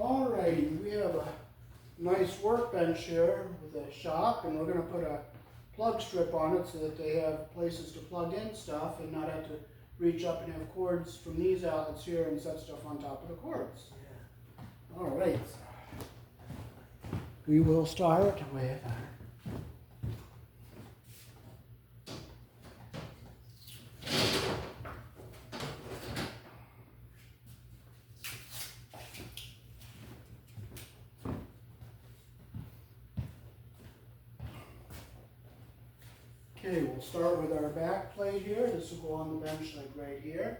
Alrighty, we have a nice workbench here with a shop, and we're going to put a plug strip on it so that they have places to plug in stuff and not have to reach up and have cords from these outlets here and set stuff on top of the cords. Yeah. Alright, we will start with okay, we'll start with our back plate here. This will go on the bench like right here.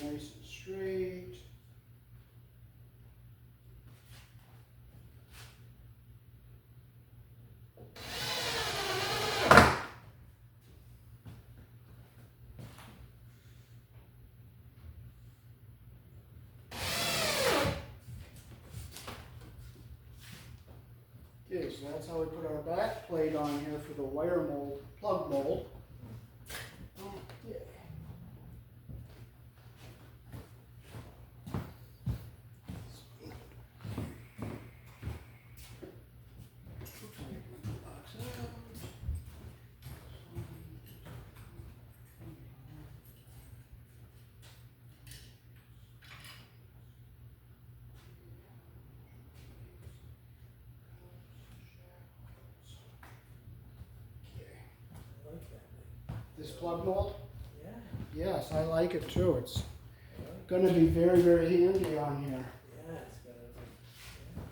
Nice and straight. Okay, so that's how we put our back plate on here for the wire mold, plug mold. Okay. This plug mold? Yeah. Yes, I like it too. It's going to be very, very handy on here. Yeah, it's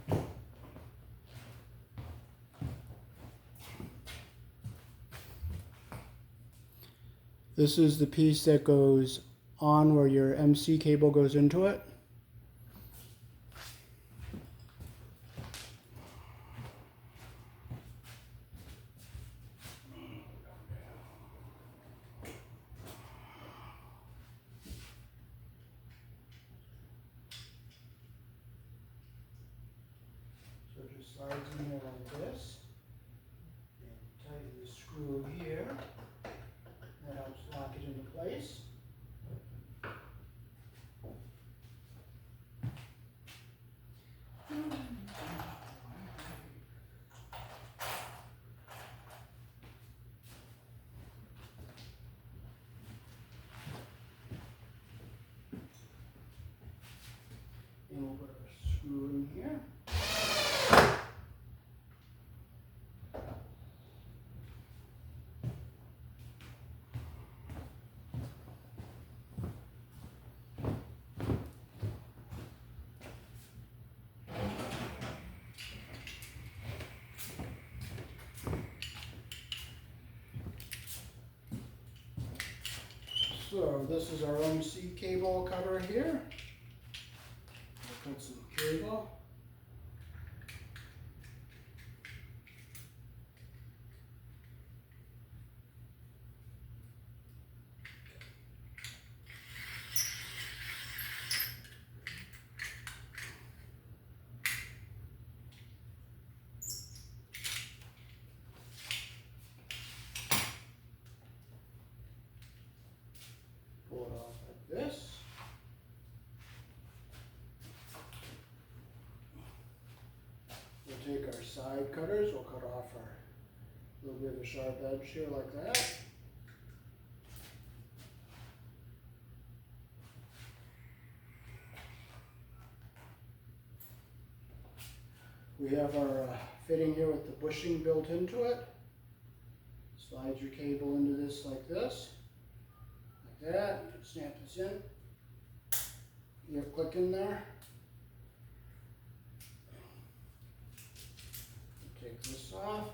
gonna be. This is the piece that goes on where your MC cable goes into it. So it just slides in there like this. And tighten the screw here. That helps lock it into place. And we'll put our screw in here. So this is our MC cable cutter here. We'll cut some cable. Pull it off like this. We'll take our side cutters, we'll cut off our little bit of a sharp edge here like that. We have our fitting here with the bushing built into it. Slide your cable into this like this. Like that. You can snap this in. You have a click in there. Take this off.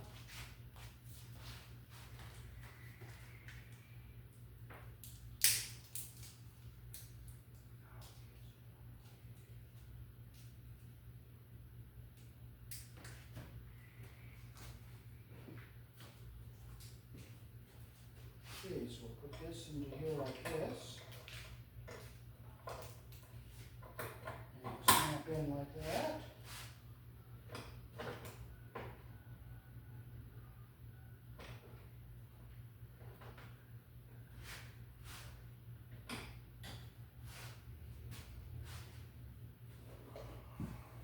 Okay, so we'll put this into here like this. And snap in like that.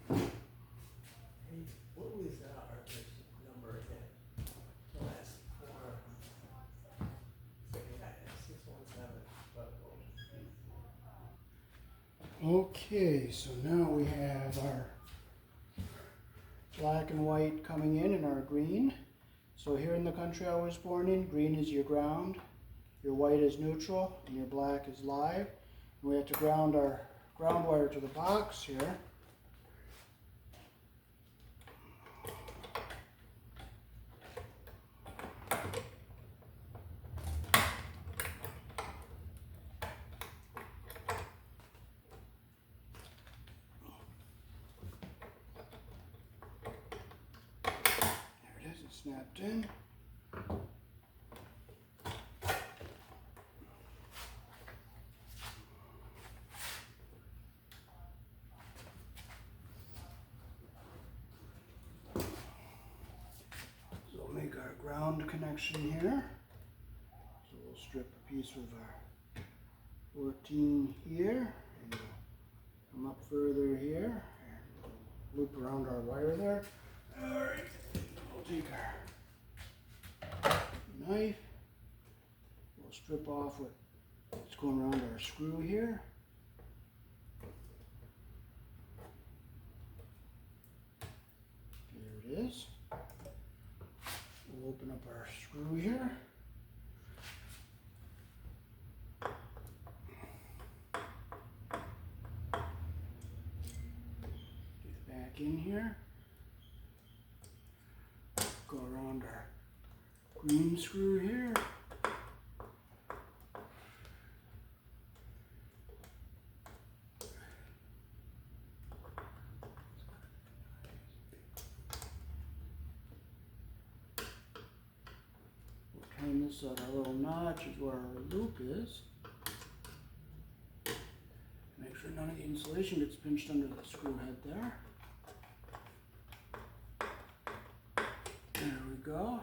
Hey, what was our number again? The last four. 617, but Okay, so now we have our black and white coming in and our green. So here in the country I was born in, green is your ground, your white is neutral, and your black is live. And we have to ground our ground wire to the box here. There it is, it's snapped in. So we'll make our ground connection here. So we'll strip a piece of our 14 here, and we'll come up further here, and we'll loop around our wire there. Alright, we'll take our knife, we'll strip off what's going around our screw here. There it is. We'll open up our screw here. Get back in here. Go around our green screw here. We'll turn this out. Our little notch is where our loop is. Make sure none of the insulation gets pinched under the screw head there. There we go.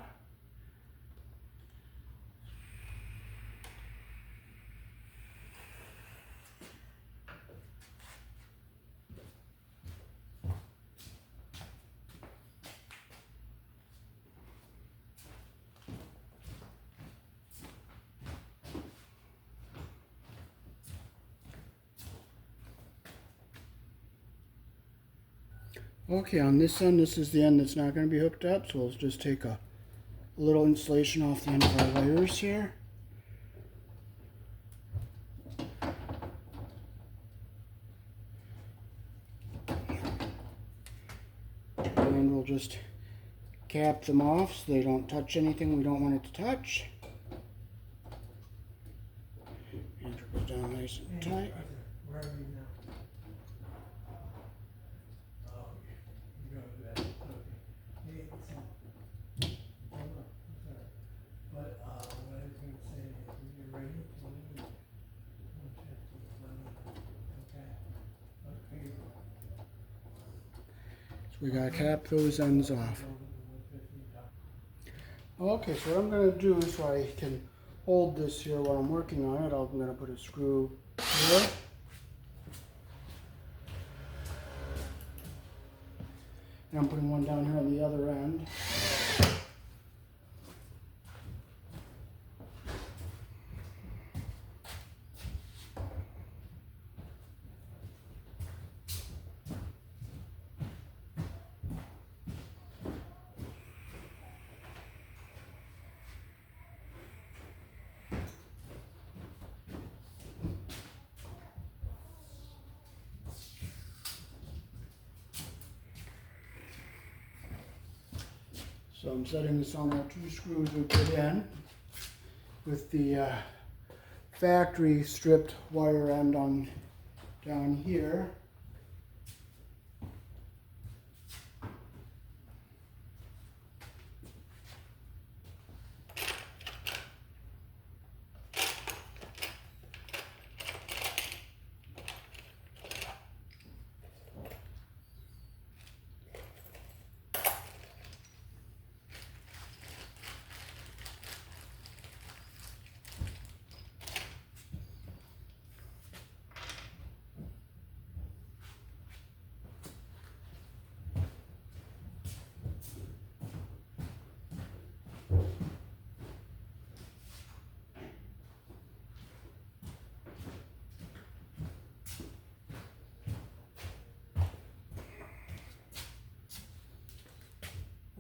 Okay, on this end, this is the end that's not going to be hooked up, so we'll just take a little insulation off the end of our wires here. And we'll just cap them off so they don't touch anything we don't want it to touch. And it goes down nice and tight. where are you now? Oh, you go to that, okay. Hey, so, hold on, I'm sorry. But, what I was gonna say is, when you're ready to leave, we'll check the money, okay? Okay. So we gotta cap those ends off. Okay, so what I'm going to do so I can hold this here while I'm working on it, I'm going to put a screw here. And I'm putting one down here on the other end. So I'm setting this on our 2 screws we put in with the factory stripped wire end on down here.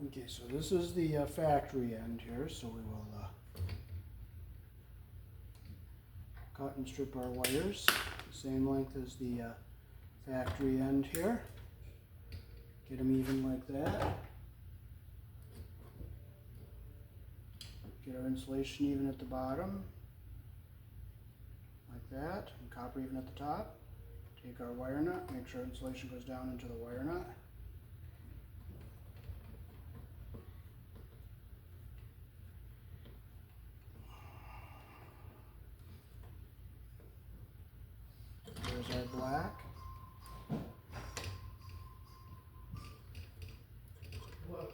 Okay, so this is the factory end here, so we will cut and strip our wires, the same length as the factory end here. Get them even like that. Get our insulation even at the bottom, like that, and copper even at the top. Take our wire nut, make sure insulation goes down into the wire nut. There's our black. Look.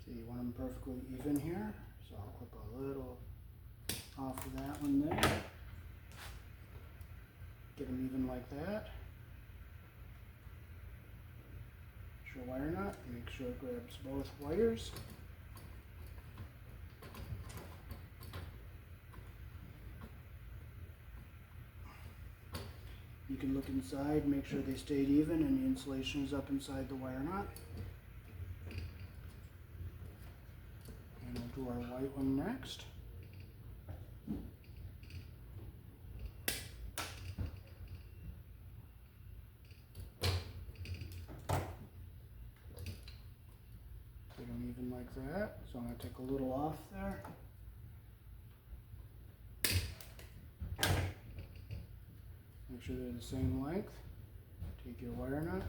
Okay, you want them perfectly even here, so I'll clip a little off of that one there. Get them even like that. Sure wire nut, make sure it grabs both wires. You can look inside, make sure they stayed even and the insulation is up inside the wire nut. And we'll do our white one next. Get them even like that. So I'm going to take a little off there. Make sure they're the same length. Take your wire nut.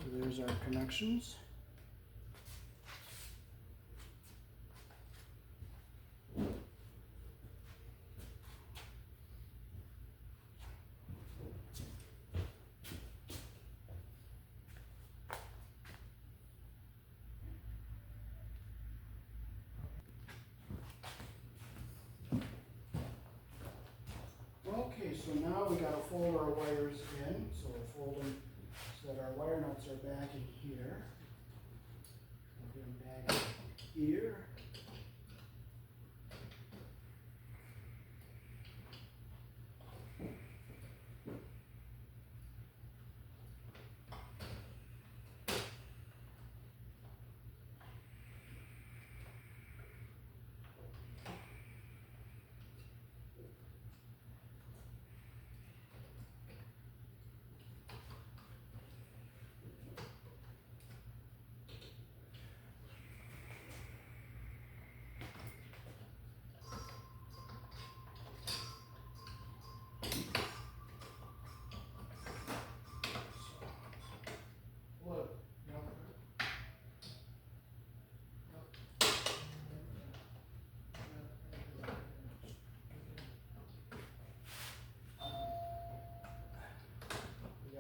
So there's our connections. Okay, so now we got to fold our wires in. So we'll fold them so that our wire nuts are back in here. We'll get them back in here.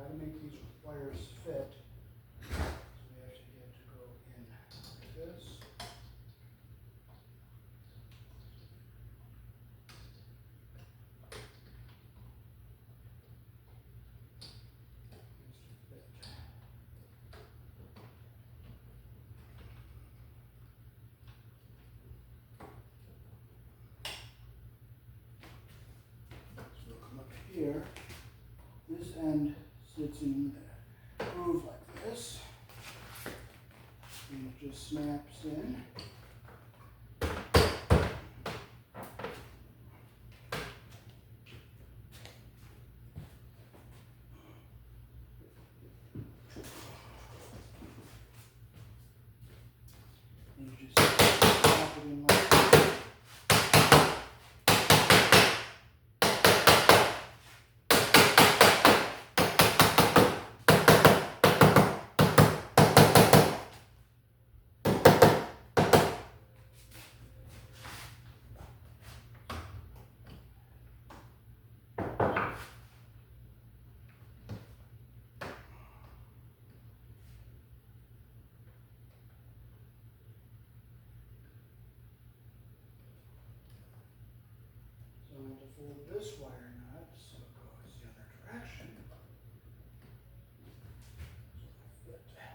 To make these wires fit, so we have to get to go in like this. So we'll come up here. This end sits in the groove like this, and it just snaps in. And you just snap it in like that. fold this wire nut so it goes the other direction. So it'll fit.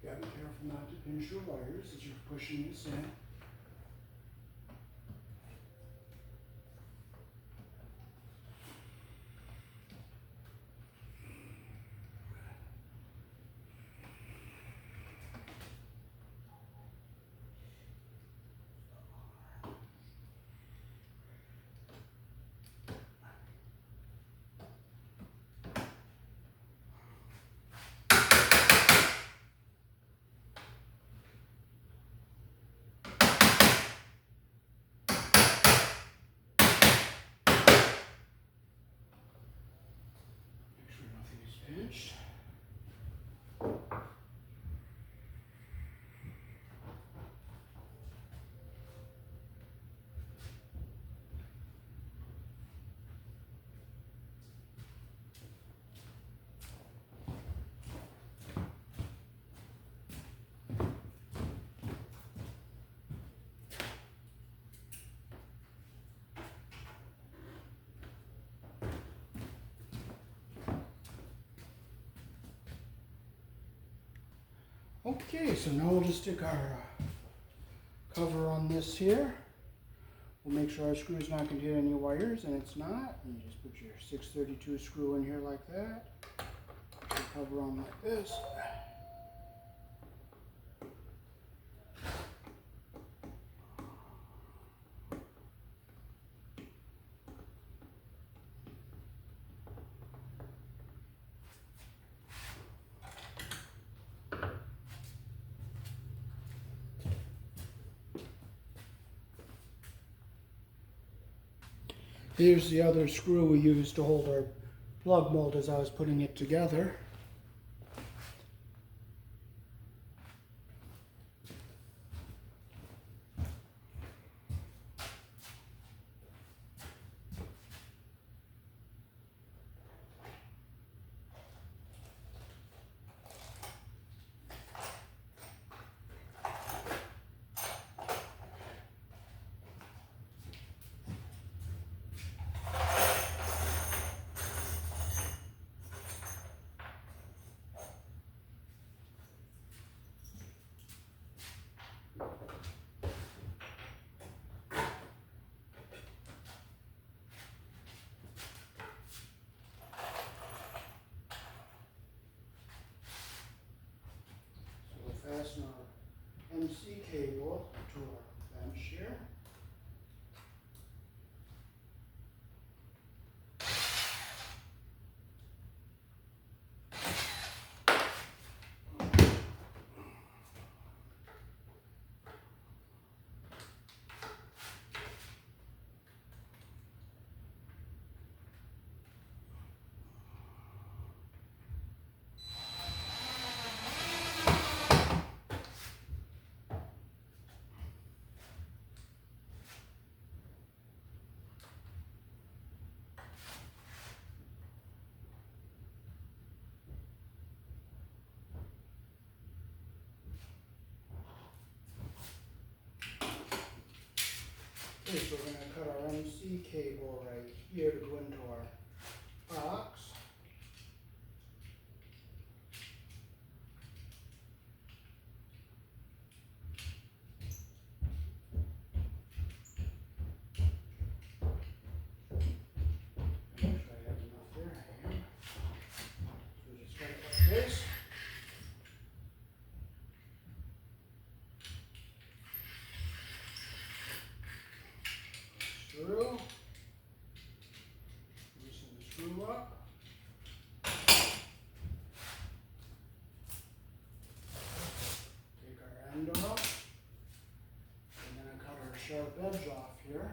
Gotta be careful not to pinch your wires as you're pushing this in. Make sure nothing is pinched. Okay, so now we'll just stick our cover on this here. We'll make sure our screw's not going to hit any wires, and it's not. And you just put your 632 screw in here like that. Put the cover on like this. Here's the other screw we used to hold our plug mold as I was putting it together. Fasten our MC cable to our bench here. Okay, so we're going to cut our MC cable right here to go into our box. Make sure I have enough there. I am. So we just cut it like this. Screw. Loosen the screw up. edge off here.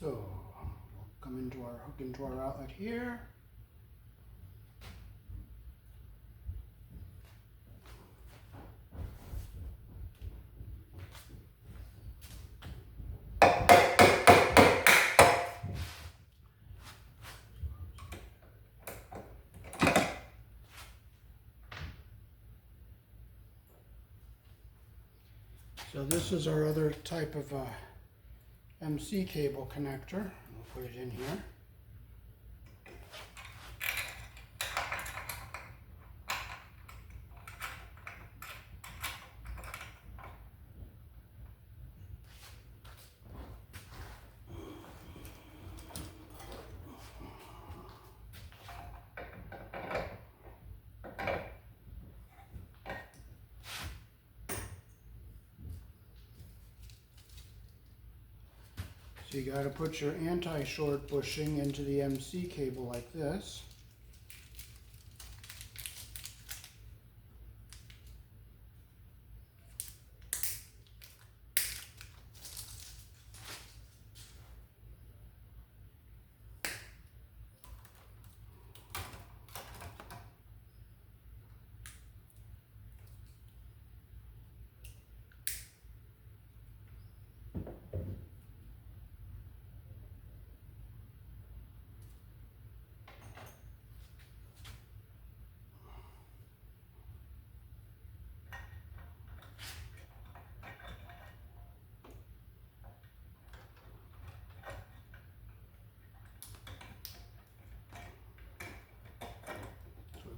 So we'll come into our hook into our outlet here. So this is our other type of MC cable connector. We'll put it in here. So you got to put your anti-short bushing into the MC cable like this.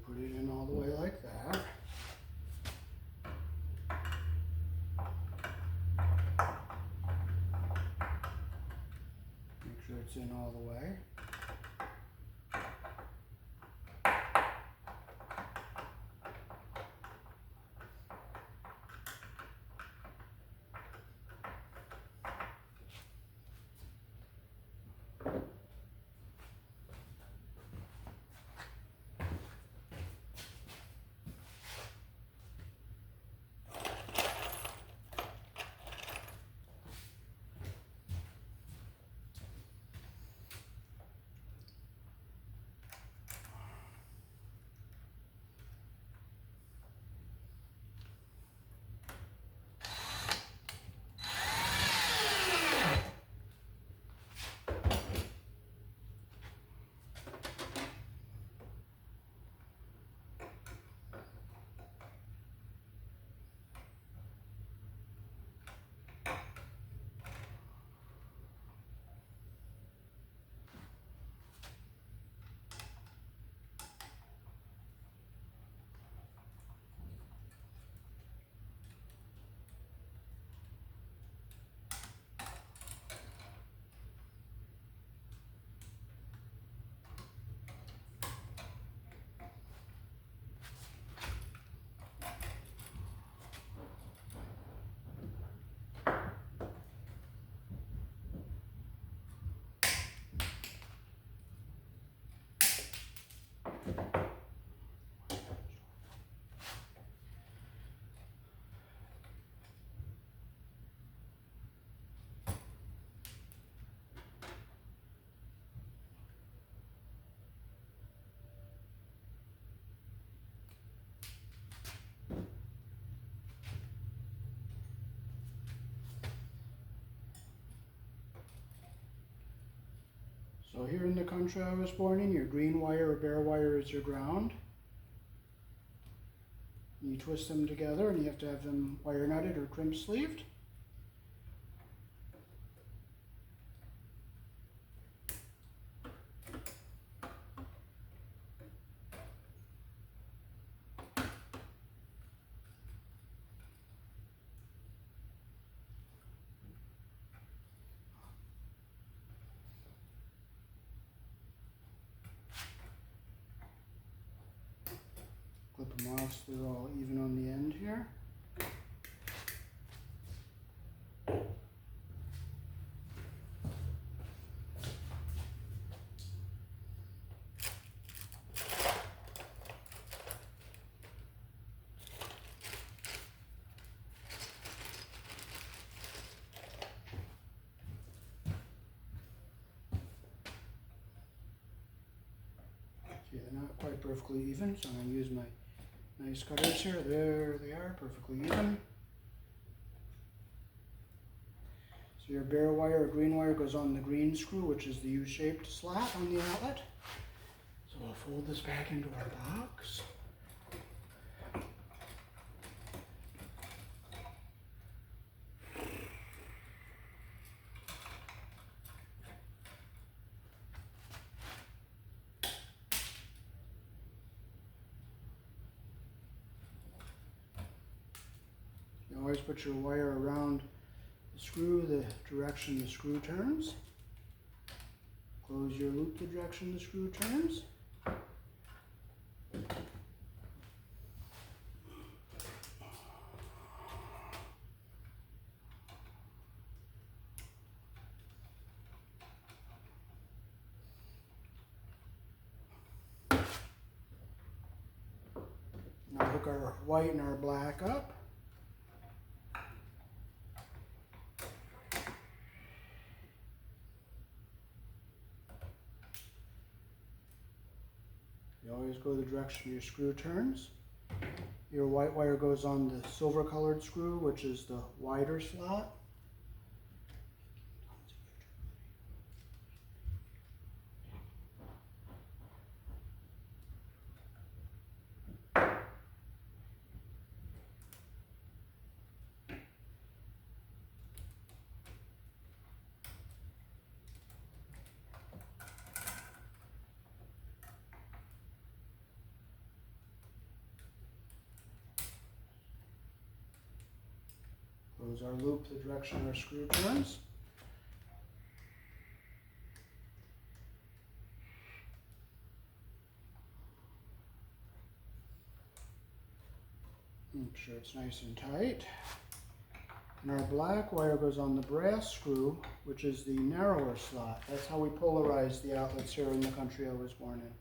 Put it in all the way like that. Make sure it's in all the way. So here in the country I was born in, your green wire or bare wire is your ground. You twist them together and you have to have them wire nutted or crimp sleeved. Clip them off so they're all even on the end here. See, they're not quite perfectly even, so I'm going to use my nice cutters here. There they are, perfectly even. So your bare wire or green wire goes on the green screw, which is the U-shaped slot on the outlet. So we'll fold this back into our box. You always put your wire around the screw, the direction the screw turns. Close your loop the direction the screw turns. Now hook our white and our black up. You always go the direction your screw turns. Your white wire goes on the silver colored screw, which is the wider slot. Close our loop the direction our screw turns. Make sure it's nice and tight. And our black wire goes on the brass screw, which is the narrower slot. That's how we polarize the outlets here in the country I was born in.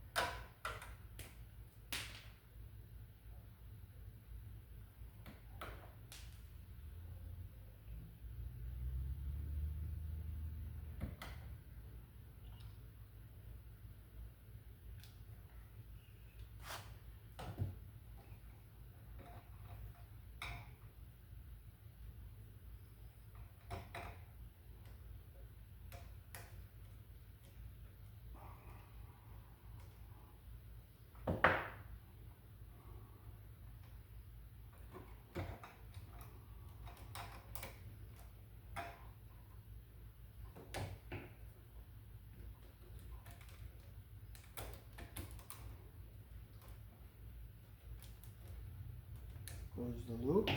Close the loop.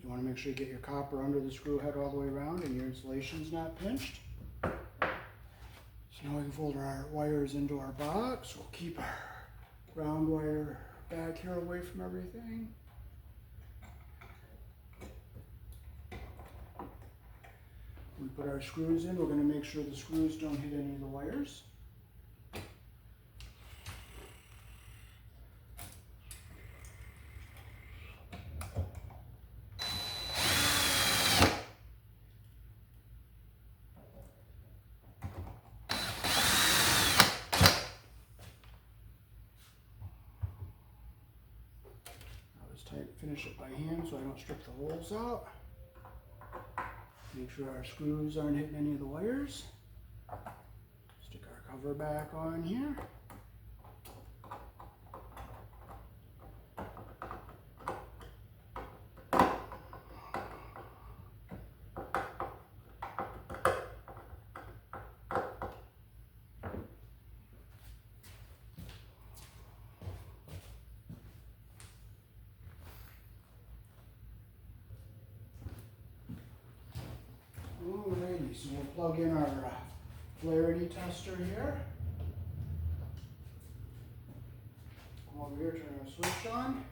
You want to make sure you get your copper under the screw head all the way around and your insulation's not pinched. So now we can fold our wires into our box. We'll keep our ground wire back here away from everything. We put our screws in. We're going to make sure the screws don't hit any of the wires. finish it by hand so I don't strip the holes out. Make sure our screws aren't hitting any of the wires. Stick our cover back on here. Alrighty, so we'll plug in our polarity tester here. Come over here, turn our switch on.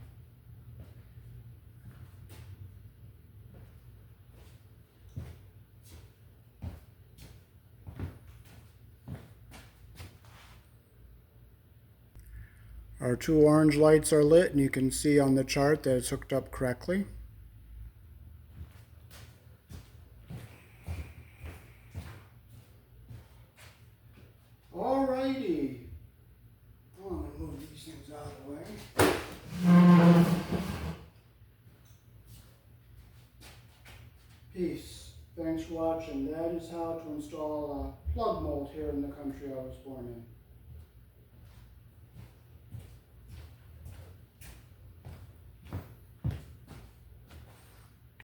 Our two orange lights are lit, and you can see on the chart that it's hooked up correctly. Alrighty. Oh, I'm going to move these things out of the way. Peace. Thanks for watching. That is how to install a plug mold here in the country I was born in.